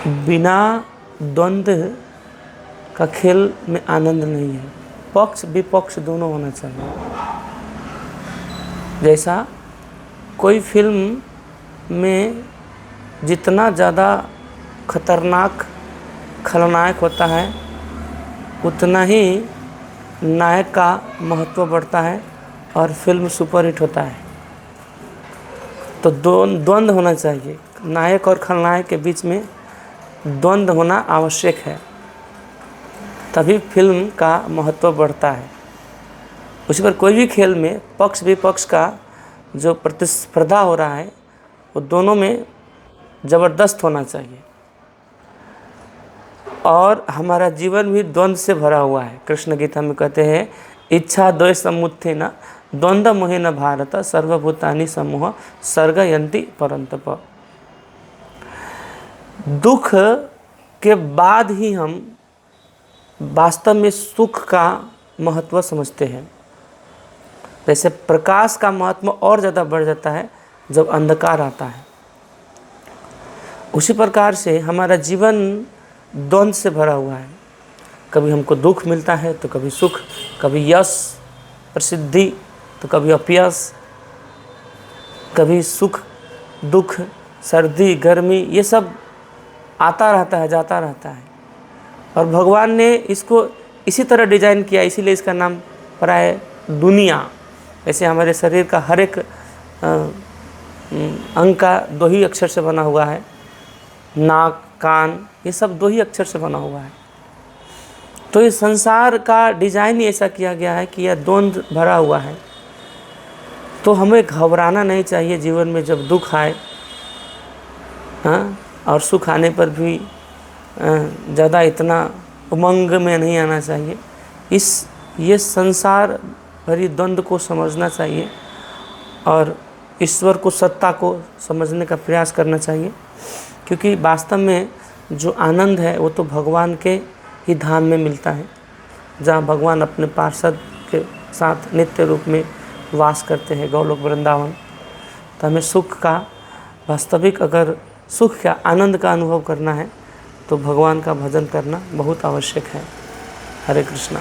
बिना द्वंद्व का खेल में आनंद नहीं है। पक्ष विपक्ष दोनों होना चाहिए। जैसा कोई फिल्म में जितना ज़्यादा खतरनाक खलनायक होता है उतना ही नायक का महत्व बढ़ता है और फिल्म सुपरहिट होता है। तो द्वंद्व होना चाहिए, नायक और खलनायक के बीच में द्वंद्व होना आवश्यक है, तभी फिल्म का महत्व बढ़ता है। उसी पर कोई भी खेल में पक्ष विपक्ष का जो प्रतिस्पर्धा हो रहा है वो दोनों में ज़बरदस्त होना चाहिए। और हमारा जीवन भी द्वंद्व से भरा हुआ है। कृष्ण गीता में कहते हैं, इच्छा द्वैत समुत्थेन द्वंद्व मोहेन भारत सर्वभूतानि समूह सर्गयन्ति परन्तप। दुख के बाद ही हम वास्तव में सुख का महत्व समझते हैं। जैसे प्रकाश का महत्व और ज़्यादा बढ़ जाता है जब अंधकार आता है, उसी प्रकार से हमारा जीवन द्वंद्व से भरा हुआ है। कभी हमको दुख मिलता है तो कभी सुख, कभी यश प्रसिद्धि तो कभी अपयश, कभी सुख दुख सर्दी गर्मी, ये सब आता रहता है जाता रहता है। और भगवान ने इसको इसी तरह डिज़ाइन किया, इसीलिए इसका नाम पड़ा है दुनिया। ऐसे हमारे शरीर का हर एक अंग का 2 ही अक्षर से बना हुआ है, नाक कान ये सब 2 ही अक्षर से बना हुआ है। तो इस संसार का डिज़ाइन ही ऐसा किया गया है कि यह द्वंद्व भरा हुआ है। तो हमें घबराना नहीं चाहिए जीवन में जब दुख आए, हाँ, और सुख आने पर भी ज़्यादा इतना उमंग में नहीं आना चाहिए। ये संसार भरी द्वंद्व को समझना चाहिए और ईश्वर को, सत्ता को समझने का प्रयास करना चाहिए। क्योंकि वास्तव में जो आनंद है वो तो भगवान के ही धाम में मिलता है, जहाँ भगवान अपने पार्षद के साथ नित्य रूप में वास करते हैं, गौलोक वृंदावन। तो हमें सुख का वास्तविक, अगर सुख का आनंद का अनुभव करना है तो भगवान का भजन करना बहुत आवश्यक है। हरे कृष्णा।